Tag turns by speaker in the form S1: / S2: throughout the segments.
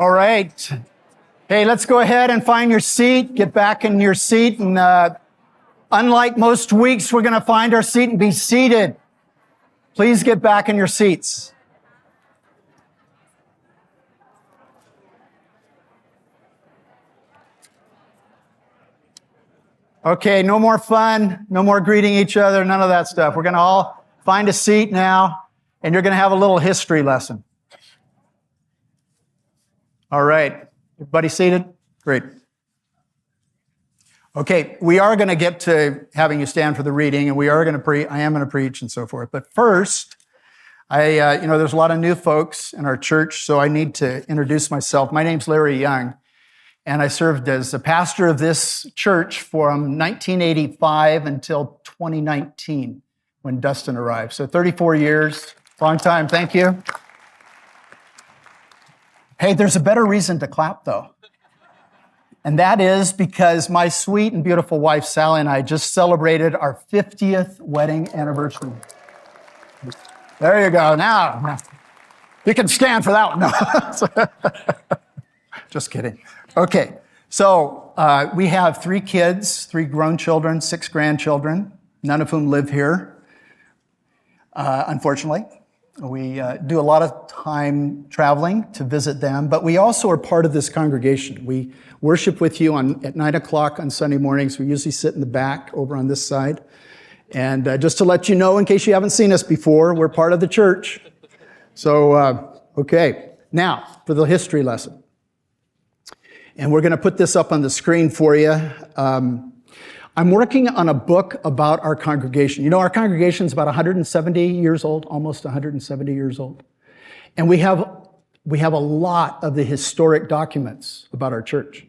S1: All right. Hey, let's go ahead and find your seat. Get back in your seat. And unlike most weeks, we're going to find our seat and be seated. Please get back in your seats. Okay, no more fun, no more greeting each other, none of that stuff. We're going to all find a seat now, and you're going to have a little history lesson. All right. Everybody seated? Great. Okay, we are going to get to having you stand for the reading, and we are going to I am going to preach and so forth. But first, there's a lot of new folks in our church, so I need to introduce myself. My name's Larry Young, and I served as a pastor of this church from 1985 until 2019 when Dustin arrived. So 34 years, long time. Thank you. Hey, there's a better reason to clap, though. And that is because my sweet and beautiful wife, Sally, and I just celebrated our 50th wedding anniversary. There you go. Now, you can stand for that one. No. Just kidding. Okay, so we have 3 kids, 3 grown children, 6 grandchildren, none of whom live here, unfortunately. We do a lot of time traveling to visit them, but we also are part of this congregation. We worship with you at 9 o'clock on Sunday mornings. We usually sit in the back over on this side. And just to let you know, in case you haven't seen us before, we're part of the church. So, okay, now for the history lesson. And we're going to put this up on the screen for you. I'm working on a book about our congregation. You know, our congregation is about 170 years old, almost 170 years old. And we have a lot of the historic documents about our church.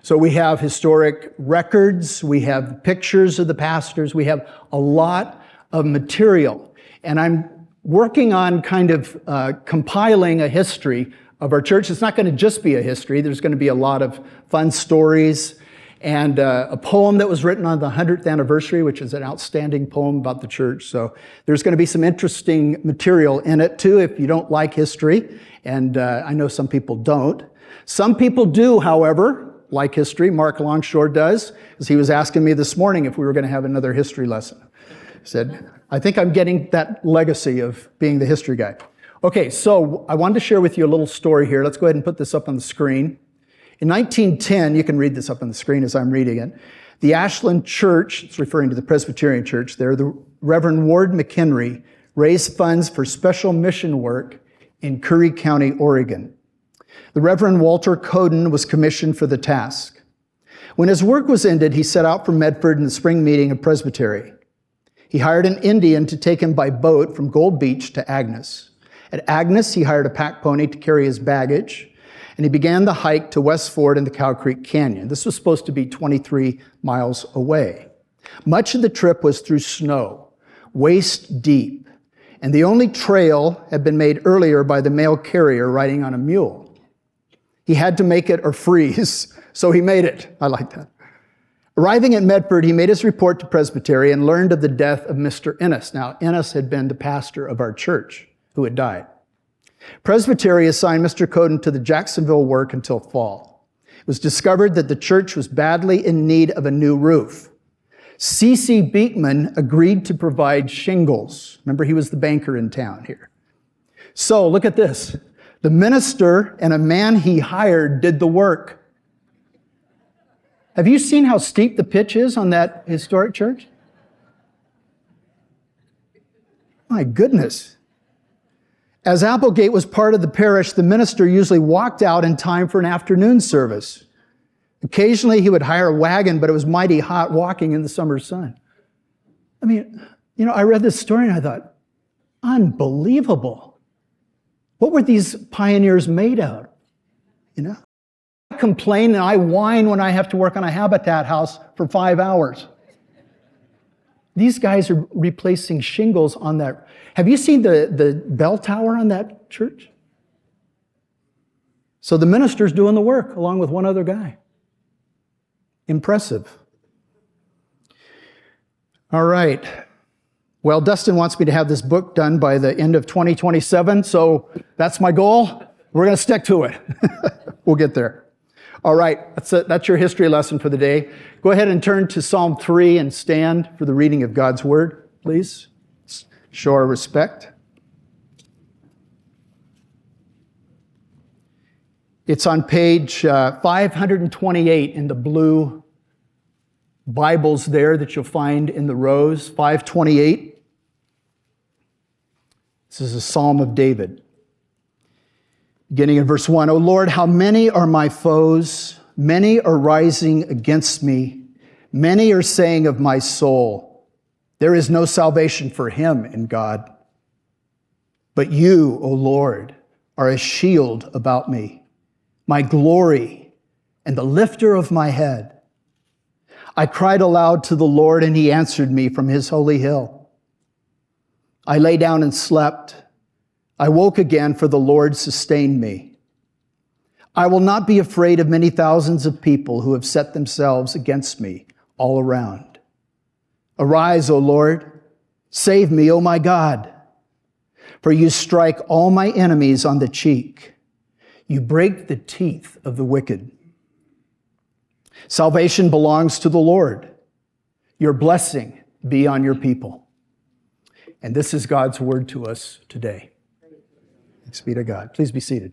S1: So we have historic records, we have pictures of the pastors, we have a lot of material. And I'm working on kind of compiling a history of our church. It's not going to just be a history. There's going to be a lot of fun stories and a poem that was written on the 100th anniversary, which is an outstanding poem about the church. So there's going to be some interesting material in it too if you don't like history. And I know some people don't. Some people do, however, like history. Mark Longshore does, because he was asking me this morning if we were going to have another history lesson. He said, I think I'm getting that legacy of being the history guy. Okay, so I wanted to share with you a little story here. Let's go ahead and put this up on the screen. In 1910, you can read this up on the screen as I'm reading it, the Ashland Church, it's referring to the Presbyterian Church there, the Reverend Ward McHenry raised funds for special mission work in Curry County, Oregon. The Reverend Walter Coden was commissioned for the task. When his work was ended, he set out for Medford in the spring meeting of Presbytery. He hired an Indian to take him by boat from Gold Beach to Agnes. At Agnes, he hired a pack pony to carry his baggage, and he began the hike to West Ford in the Cow Creek Canyon. This was supposed to be 23 miles away. Much of the trip was through snow, waist deep, and the only trail had been made earlier by the mail carrier riding on a mule. He had to make it or freeze, so he made it. I like that. Arriving at Medford, he made his report to Presbytery and learned of the death of Mr. Ennis. Now, Ennis had been the pastor of our church who had died. Presbytery assigned Mr. Coden to the Jacksonville work until fall. It was discovered that the church was badly in need of a new roof. C.C. Beekman agreed to provide shingles. Remember, he was the banker in town here. So, look at this. The minister and a man he hired did the work. Have you seen how steep the pitch is on that historic church? My goodness. As Applegate was part of the parish, the minister usually walked out in time for an afternoon service. Occasionally, he would hire a wagon, but it was mighty hot walking in the summer sun. I mean, I read this story and I thought, unbelievable. What were these pioneers made out of? I complain and I whine when I have to work on a habitat house for 5 hours. These guys are replacing shingles on that. Have you seen the bell tower on that church? So the minister's doing the work along with one other guy. Impressive. All right. Well, Dustin wants me to have this book done by the end of 2027, so that's my goal. We're going to stick to it. We'll get there. All right, that's your history lesson for the day. Go ahead and turn to Psalm 3 and stand for the reading of God's Word, please. Show our respect. It's on page 528 in the blue Bibles there that you'll find in the rows. 528. This is a Psalm of David. Beginning in verse 1, O Lord, how many are my foes? Many are rising against me. Many are saying of my soul, there is no salvation for him in God. But you, O Lord, are a shield about me, my glory and the lifter of my head. I cried aloud to the Lord, and he answered me from his holy hill. I lay down and slept. I woke again, for the Lord sustained me. I will not be afraid of many thousands of people who have set themselves against me all around. Arise, O Lord, save me, O my God. For you strike all my enemies on the cheek. You break the teeth of the wicked. Salvation belongs to the Lord. Your blessing be on your people. And this is God's word to us today. Thanks be to God. Please be seated.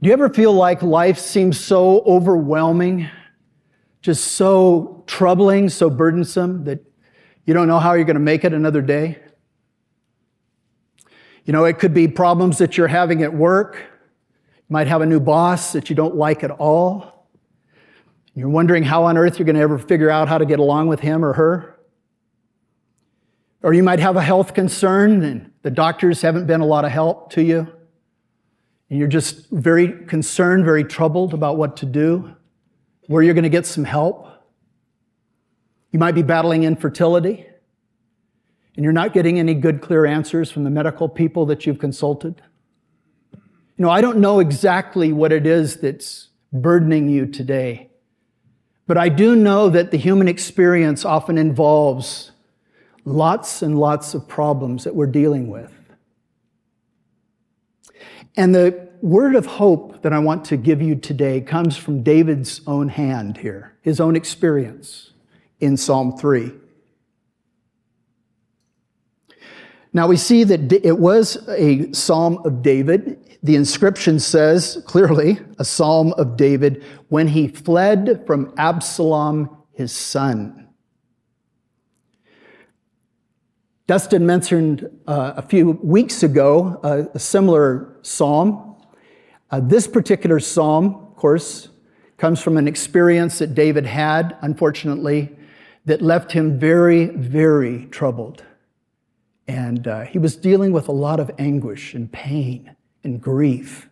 S1: Do you ever feel like life seems so overwhelming, just so troubling, so burdensome that you don't know how you're going to make it another day? You know, it could be problems that you're having at work. You might have a new boss that you don't like at all. You're wondering how on earth you're going to ever figure out how to get along with him or her. Or you might have a health concern and the doctors haven't been a lot of help to you. And you're just very concerned, very troubled about what to do, where you're going to get some help. You might be battling infertility and you're not getting any good, clear answers from the medical people that you've consulted. You know, I don't know exactly what it is that's burdening you today, but I do know that the human experience often involves lots and lots of problems that we're dealing with. And the word of hope that I want to give you today comes from David's own hand here, his own experience in Psalm 3. Now we see that it was a Psalm of David. The inscription says clearly, a Psalm of David when he fled from Absalom, his son. Dustin mentioned a few weeks ago a similar psalm. This particular psalm, of course, comes from an experience that David had, unfortunately, that left him very, very troubled. And he was dealing with a lot of anguish and pain and grief.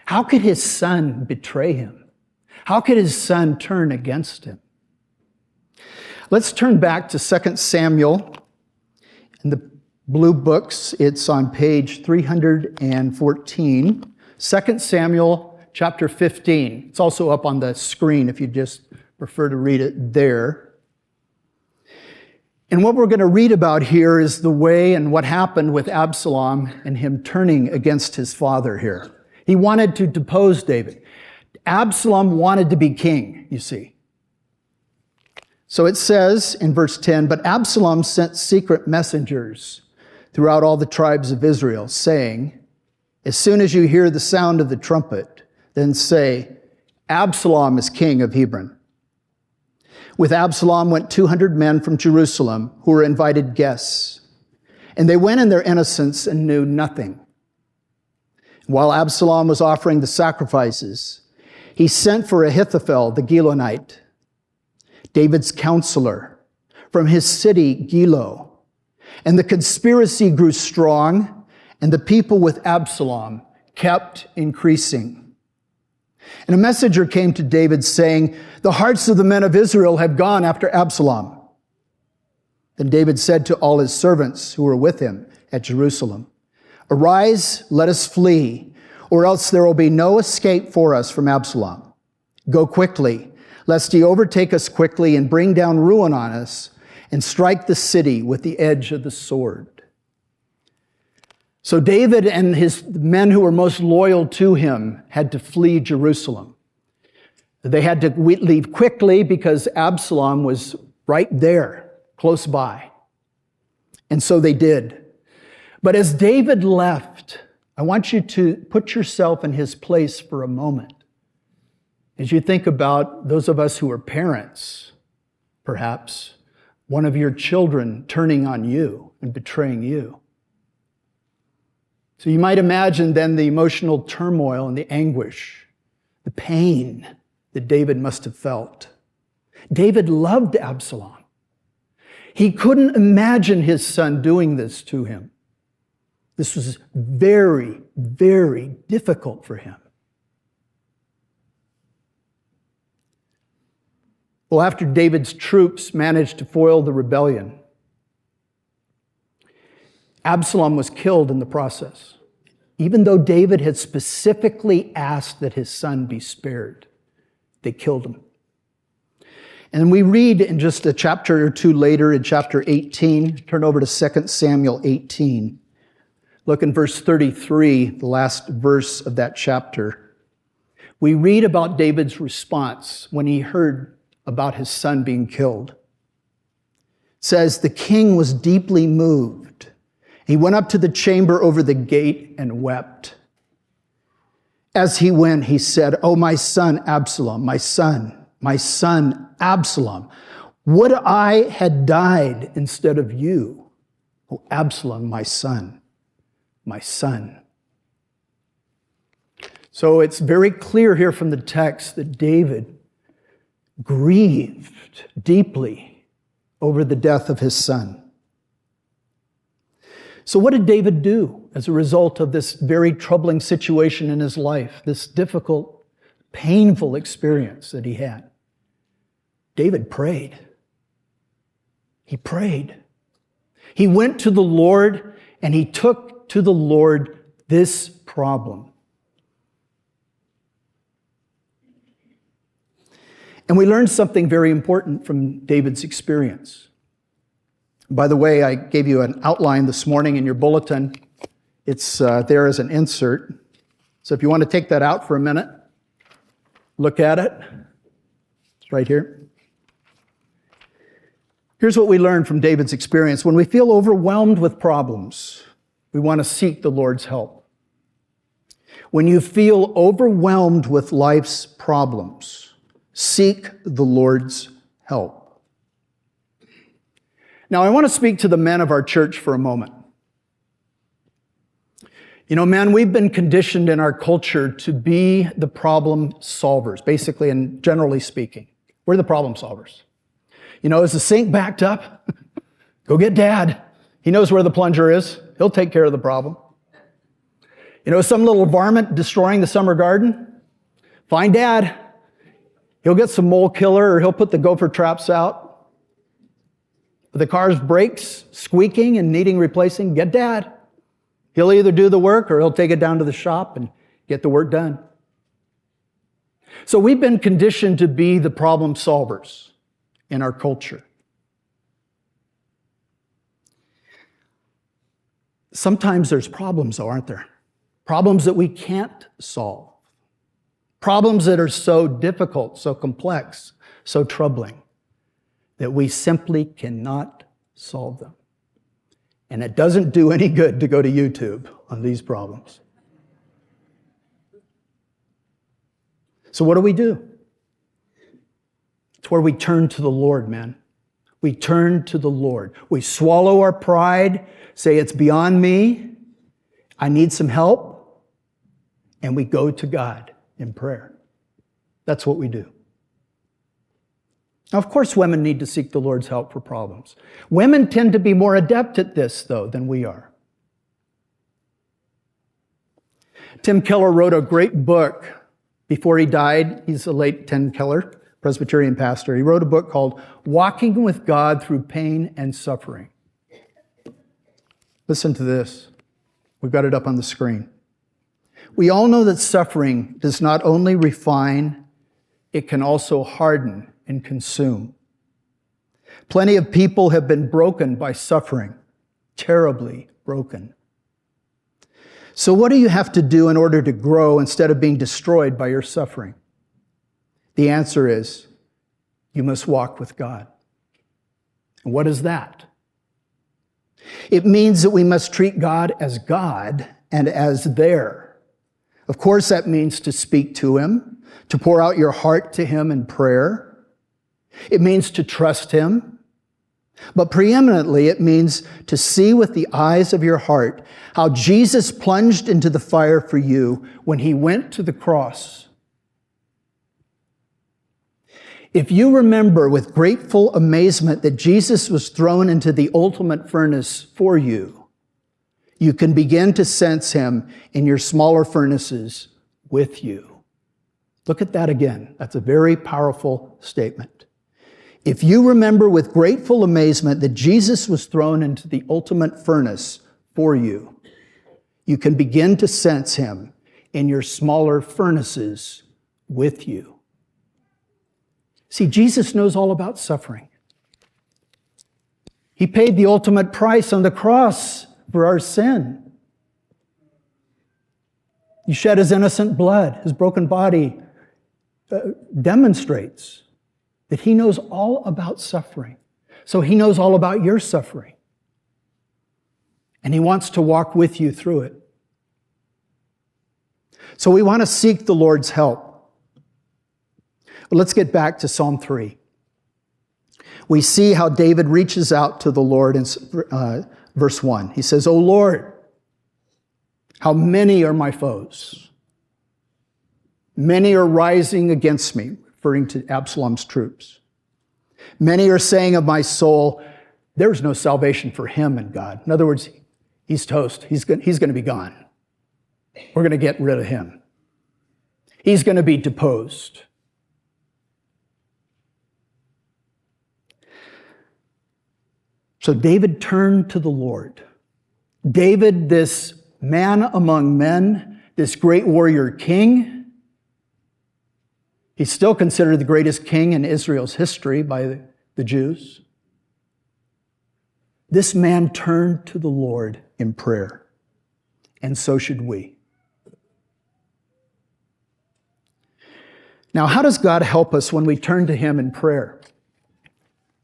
S1: How could his son betray him? How could his son turn against him? Let's turn back to 2 Samuel. In the blue books, it's on page 314. 2 Samuel chapter 15. It's also up on the screen if you just prefer to read it there. And what we're going to read about here is the way and what happened with Absalom and him turning against his father here. He wanted to depose David. Absalom wanted to be king, you see. So it says in verse 10, but Absalom sent secret messengers throughout all the tribes of Israel, saying, as soon as you hear the sound of the trumpet, then say, Absalom is king of Hebron. With Absalom went 200 men from Jerusalem who were invited guests, and they went in their innocence and knew nothing. While Absalom was offering the sacrifices, he sent for Ahithophel the Gilonite, David's counselor, from his city Gilo. And the conspiracy grew strong, and the people with Absalom kept increasing. And a messenger came to David saying, the hearts of the men of Israel have gone after Absalom. Then David said to all his servants who were with him at Jerusalem, arise, let us flee, or else there will be no escape for us from Absalom. Go quickly, lest he overtake us quickly and bring down ruin on us and strike the city with the edge of the sword. So David and his men who were most loyal to him had to flee Jerusalem. They had to leave quickly because Absalom was right there, close by. And so they did. But as David left, I want you to put yourself in his place for a moment. As you think about those of us who are parents, perhaps, one of your children turning on you and betraying you. So you might imagine then the emotional turmoil and the anguish, the pain that David must have felt. David loved Absalom. He couldn't imagine his son doing this to him. This was very, very difficult for him. Well, after David's troops managed to foil the rebellion, Absalom was killed in the process, even though David had specifically asked that his son be spared. They killed him. And we read in just a chapter or two later, in chapter 18, turn over to 2 Samuel 18. Look in verse 33, the last verse of that chapter. We read about David's response when he heard about his son being killed. It says, the king was deeply moved. He went up to the chamber over the gate and wept. As he went, he said, "Oh, my son Absalom, my son Absalom, would I had died instead of you. Oh, Absalom, my son, my son." So it's very clear here from the text that David grieved deeply over the death of his son. So what did David do as a result of this very troubling situation in his life, this difficult, painful experience that he had? David prayed. He prayed. He went to the Lord and he took to the Lord this problem. And we learned something very important from David's experience. By the way, I gave you an outline this morning in your bulletin. It's there as an insert. So if you want to take that out for a minute, look at it. It's right here. Here's what we learned from David's experience. When we feel overwhelmed with problems, we want to seek the Lord's help. When you feel overwhelmed with life's problems, seek the Lord's help. Now, I want to speak to the men of our church for a moment. You know, man, we've been conditioned in our culture to be the problem solvers, basically and generally speaking. We're the problem solvers. You know, is the sink backed up? Go get Dad. He knows where the plunger is. He'll take care of the problem. You know, is some little varmint destroying the summer garden? Find Dad. He'll get some mole killer or he'll put the gopher traps out. The car's brakes squeaking and needing replacing, get Dad. He'll either do the work or he'll take it down to the shop and get the work done. So we've been conditioned to be the problem solvers in our culture. Sometimes there's problems, though, aren't there? Problems that we can't solve. Problems that are so difficult, so complex, so troubling, that we simply cannot solve them. And it doesn't do any good to go to YouTube on these problems. So what do? It's where we turn to the Lord, man. We turn to the Lord. We swallow our pride, say it's beyond me, I need some help, and we go to God in prayer. That's what we do. Now, of course, women need to seek the Lord's help for problems. Women tend to be more adept at this, though, than we are. Tim Keller wrote a great book before he died. He's the late Tim Keller, Presbyterian pastor. He wrote a book called Walking with God Through Pain and Suffering. Listen to this. We've got it up on the screen. We all know that suffering does not only refine, it can also harden and consume. Plenty of people have been broken by suffering, terribly broken. So what do you have to do in order to grow instead of being destroyed by your suffering? The answer is, you must walk with God. And what is that? It means that we must treat God and as there. Of course, that means to speak to Him, to pour out your heart to Him in prayer. It means to trust Him. But preeminently, it means to see with the eyes of your heart how Jesus plunged into the fire for you when He went to the cross. If you remember with grateful amazement that Jesus was thrown into the ultimate furnace for you, you can begin to sense Him in your smaller furnaces with you. Look at that again. That's a very powerful statement. If you remember with grateful amazement that Jesus was thrown into the ultimate furnace for you, you can begin to sense Him in your smaller furnaces with you. See, Jesus knows all about suffering. He paid the ultimate price on the cross for our sin. He shed His innocent blood. His broken body demonstrates that He knows all about suffering. So He knows all about your suffering. And He wants to walk with you through it. So we want to seek the Lord's help. But let's get back to Psalm 3. We see how David reaches out to the Lord in verse 1. He says, "O Lord, how many are my foes? Many are rising against me," referring to Absalom's troops. "Many are saying of my soul, there's no salvation for him in God." In other words, he's toast. He's going to be gone. We're going to get rid of him. He's going to be deposed. So David turned to the Lord. David, this man among men, this great warrior king, he's still considered the greatest king in Israel's history by the Jews. This man turned to the Lord in prayer, and so should we. Now, how does God help us when we turn to Him in prayer?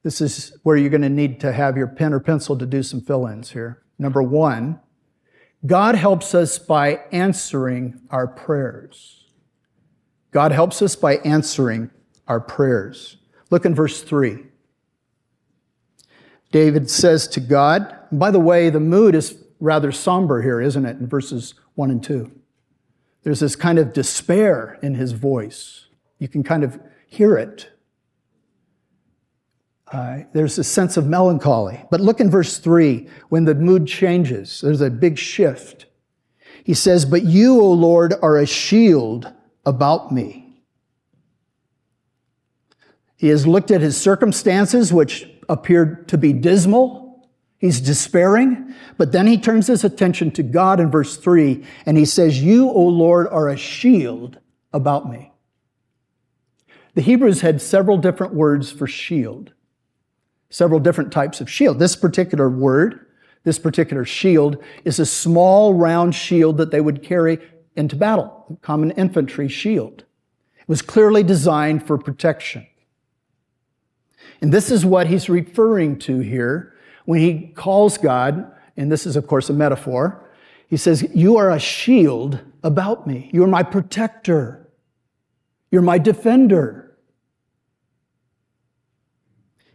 S1: This is where you're going to need to have your pen or pencil to do some fill-ins here. Number one, God helps us by answering our prayers. God helps us by answering our prayers. Look in verse 3. David says to God, and by the way, the mood is rather somber here, isn't it, in verses 1 and 2. There's this kind of despair in his voice. You can kind of hear it. There's a sense of melancholy. But look in verse 3, when the mood changes, there's a big shift. He says, "But you, O Lord, are a shield about me." He has looked at his circumstances, which appeared to be dismal. He's despairing. But then he turns his attention to God in verse 3, and he says, "You, O Lord, are a shield about me." The Hebrews had several different words for shield. Several different types of shield. This particular word, this particular shield, is a small round shield that they would carry into battle, a common infantry shield. It was clearly designed for protection. And this is what he's referring to here when he calls God, and this is of course a metaphor. He says, "You are a shield about me. You are my protector. You're my defender."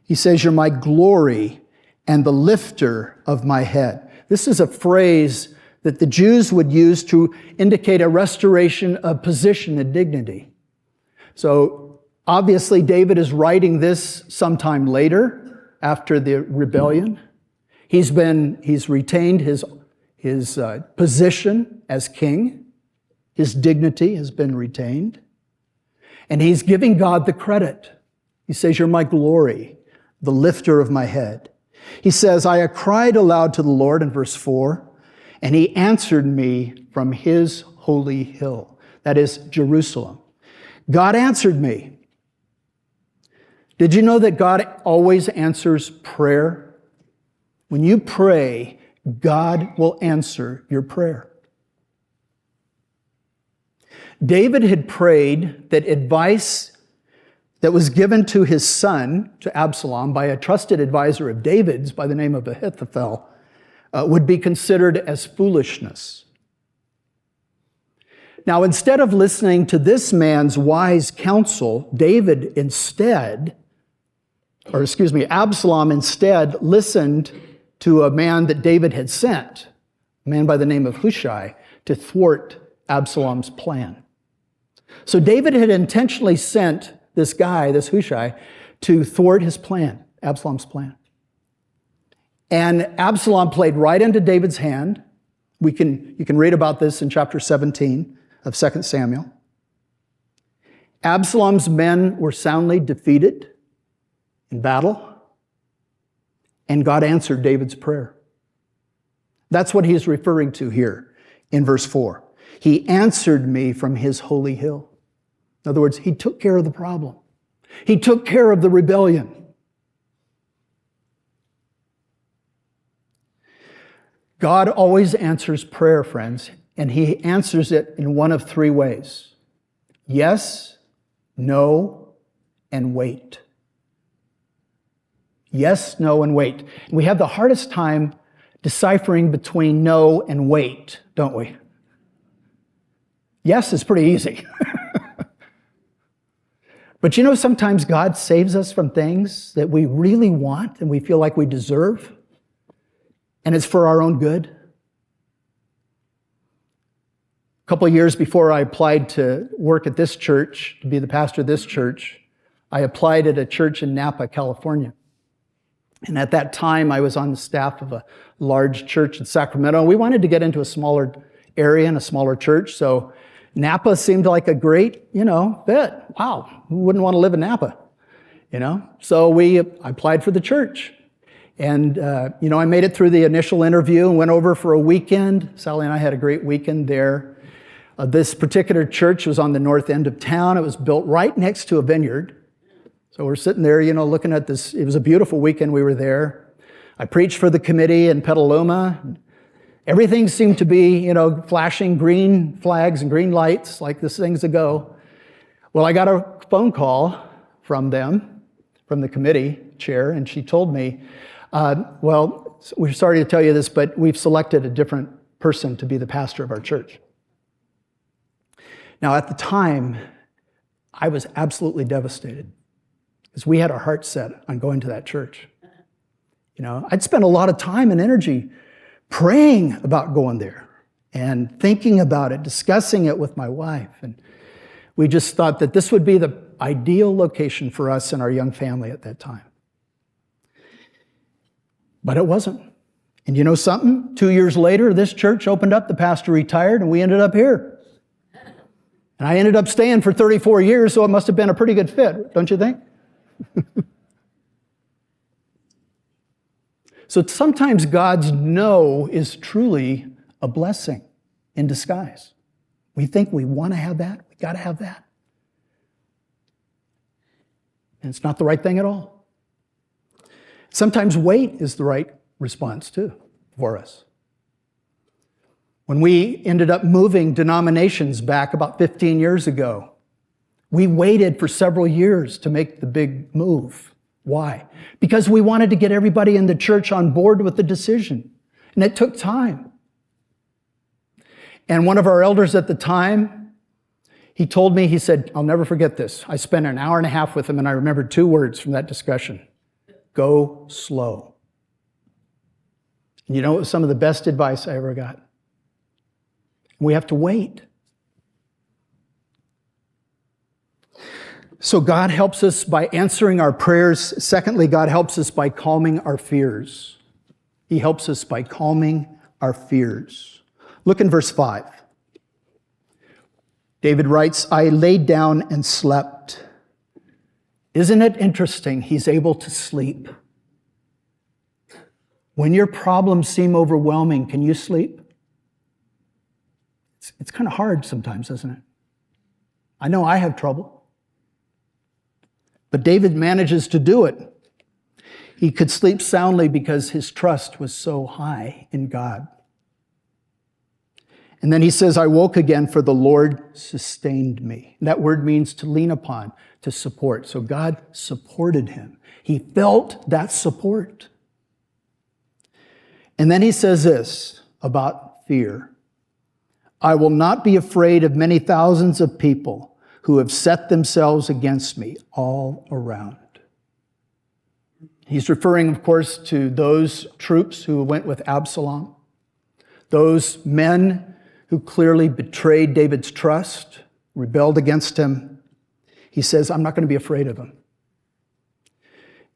S1: He says, "You're my glory and the lifter of my head." This is a phrase that the Jews would use to indicate a restoration of position and dignity. So obviously David is writing this sometime later after the rebellion. He's retained his position as king. His dignity has been retained. And he's giving God the credit. He says, "You're my glory, the lifter of my head." He says, "I cried aloud to the Lord," in verse 4, "and He answered me from His holy hill." That is Jerusalem. God answered me. Did you know that God always answers prayer? When you pray, God will answer your prayer. David had prayed that advice that was given to his son, to Absalom, by a trusted advisor of David's by the name of Ahithophel, would be considered as foolishness. Now, instead of listening to this man's wise counsel, Absalom instead listened to a man that David had sent, a man by the name of Hushai, to thwart Absalom's plan. So David had intentionally sent this guy, this Hushai, to thwart his plan, Absalom's plan. And Absalom played right into David's hand. You can read about this in chapter 17 of 2 Samuel. Absalom's men were soundly defeated in battle, and God answered David's prayer. That's what he is referring to here in verse 4. He answered me from his holy hill. In other words, he took care of the problem. He took care of the rebellion. God always answers prayer, friends, and he answers it in one of three ways. Yes, no, and wait. Yes, no, and wait. We have the hardest time deciphering between no and wait, don't we? Yes is pretty easy. But you know, sometimes God saves us from things that we really want and we feel like we deserve, and it's for our own good. A couple of years before I applied to work at this church, to be the pastor of this church, I applied at a church in Napa, California. And at that time, I was on the staff of a large church in Sacramento. We wanted to get into a smaller area and a smaller church, so Napa seemed like a great, fit. Wow, who wouldn't want to live in Napa? So I applied for the church. And, I made it through the initial interview and went over for a weekend. Sally and I had a great weekend there. This particular church was on the north end of town. It was built right next to a vineyard. So we're sitting there, looking at this. It was a beautiful weekend we were there. I preached for the committee in Petaluma. Everything seemed to be, flashing green flags and green lights like this thing's a go. Well, I got a phone call from them, from the committee chair, and she told me, we're sorry to tell you this, but we've selected a different person to be the pastor of our church. Now, at the time, I was absolutely devastated because we had our hearts set on going to that church. I'd spent a lot of time and energy praying about going there and thinking about it, discussing it with my wife. And we just thought that this would be the ideal location for us and our young family at that time. But it wasn't. And you know something? 2 years later, this church opened up, the pastor retired, and we ended up here. And I ended up staying for 34 years, so it must have been a pretty good fit, don't you think? So sometimes God's no is truly a blessing in disguise. We think we want to have that, we got to have that. And it's not the right thing at all. Sometimes wait is the right response too for us. When we ended up moving denominations back about 15 years ago, we waited for several years to make the big move. Why? Because we wanted to get everybody in the church on board with the decision. And it took time. And one of our elders at the time, he told me, he said, I'll never forget this. I spent an hour and a half with him, and I remembered 2 words from that discussion. Go slow. And it was some of the best advice I ever got. We have to wait. So God helps us by answering our prayers. Secondly, God helps us by calming our fears. He helps us by calming our fears. Look in verse 5. David writes, I laid down and slept. Isn't it interesting? He's able to sleep. When your problems seem overwhelming, can you sleep? It's kind of hard sometimes, isn't it? I know I have trouble. But David manages to do it. He could sleep soundly because his trust was so high in God. And then he says, I woke again, for the Lord sustained me. And that word means to lean upon, to support. So God supported him. He felt that support. And then he says this about fear. I will not be afraid of many thousands of people who have set themselves against me all around. He's referring, of course, to those troops who went with Absalom, those men who clearly betrayed David's trust, rebelled against him. He says, I'm not going to be afraid of them.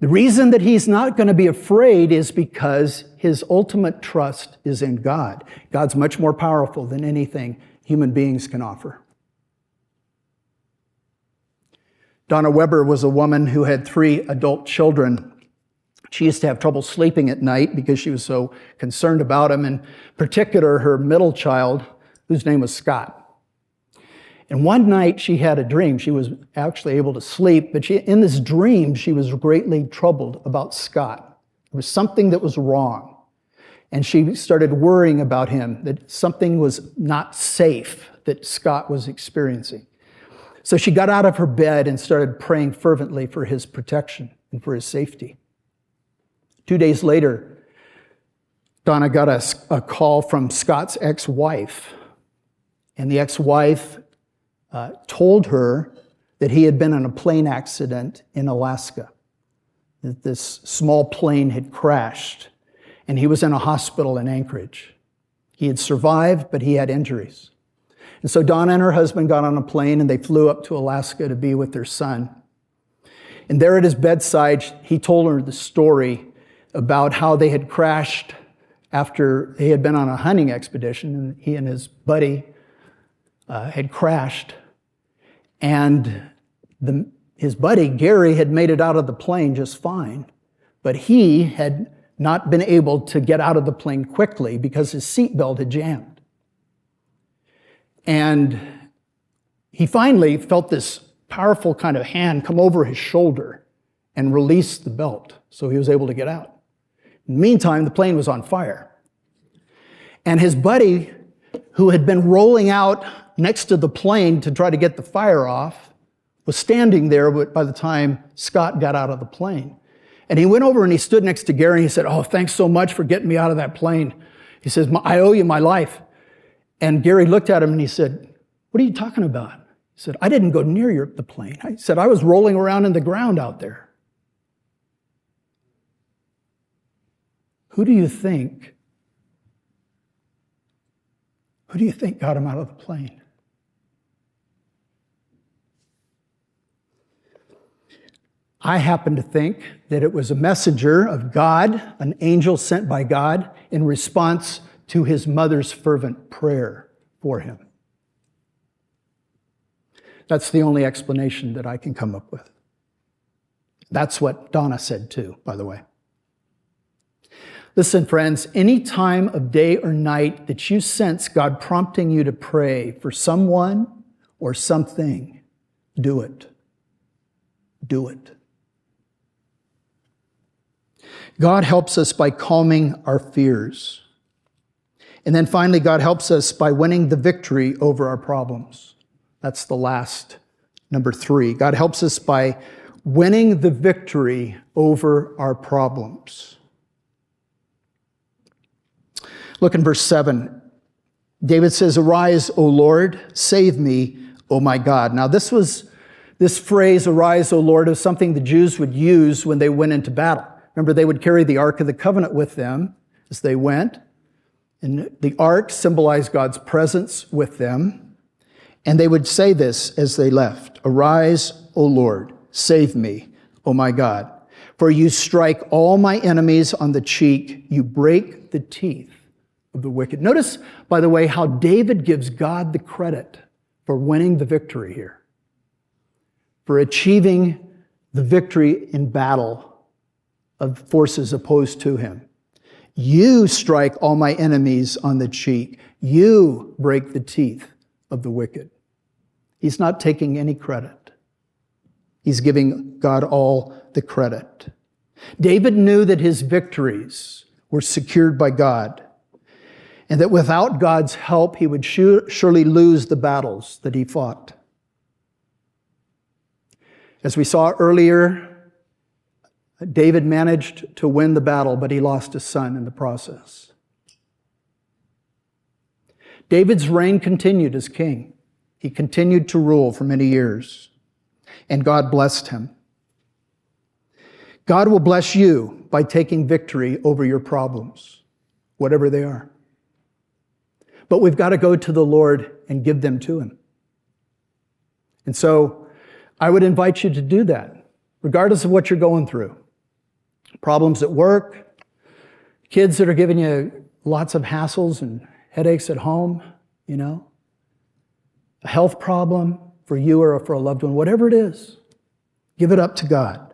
S1: The reason that he's not going to be afraid is because his ultimate trust is in God. God's much more powerful than anything human beings can offer. Donna Weber was a woman who had 3 adult children. She used to have trouble sleeping at night because she was so concerned about them, in particular her middle child, whose name was Scott. And one night she had a dream. She was actually able to sleep, but in this dream, she was greatly troubled about Scott. There was something that was wrong. And she started worrying about him, that something was not safe that Scott was experiencing. So she got out of her bed and started praying fervently for his protection and for his safety. 2 days later, Donna got a call from Scott's ex-wife. And the ex-wife told her that he had been in a plane accident in Alaska, that this small plane had crashed, and he was in a hospital in Anchorage. He had survived, but he had injuries. And so Donna and her husband got on a plane, and they flew up to Alaska to be with their son. And there at his bedside, he told her the story about how they had crashed after they had been on a hunting expedition, and he and his buddy had crashed, and his buddy, Gary, had made it out of the plane just fine, but he had not been able to get out of the plane quickly because his seatbelt had jammed. And he finally felt this powerful kind of hand come over his shoulder and release the belt, so he was able to get out. In the meantime, the plane was on fire. And his buddy, who had been rolling out next to the plane to try to get the fire off, was standing there by the time Scott got out of the plane. And he went over and he stood next to Gary and he said, oh, thanks so much for getting me out of that plane. He says, I owe you my life. And Gary looked at him and he said, what are you talking about? He said, I didn't go near the plane. I said, I was rolling around in the ground out there. Who do you think got him out of the plane? I happen to think that it was a messenger of God, an angel sent by God in response to his mother's fervent prayer for him. That's the only explanation that I can come up with. That's what Donna said too, by the way. Listen, friends, any time of day or night that you sense God prompting you to pray for someone or something, do it. Do it. God helps us by calming our fears. And then finally, God helps us by winning the victory over our problems. That's the last, number 3. God helps us by winning the victory over our problems. Look in verse 7. David says, arise, O Lord, save me, O my God. Now this phrase, arise, O Lord, is something the Jews would use when they went into battle. Remember, they would carry the Ark of the Covenant with them as they went. And the Ark symbolized God's presence with them. And they would say this as they left, arise, O Lord, save me, O my God. For you strike all my enemies on the cheek, you break the teeth of the wicked. Notice, by the way, how David gives God the credit for winning the victory here, for achieving the victory in battle of forces opposed to him. You strike all my enemies on the cheek. You break the teeth of the wicked. He's not taking any credit. He's giving God all the credit. David knew that his victories were secured by God. and that without God's help, he would surely lose the battles that he fought. As we saw earlier, David managed to win the battle, but he lost his son in the process. David's reign continued as king. He continued to rule for many years, and God blessed him. God will bless you by taking victory over your problems, whatever they are. But we've got to go to the Lord and give them to him. And so I would invite you to do that, regardless of what you're going through. Problems at work, kids that are giving you lots of hassles and headaches at home, a health problem for you or for a loved one, whatever it is, give it up to God.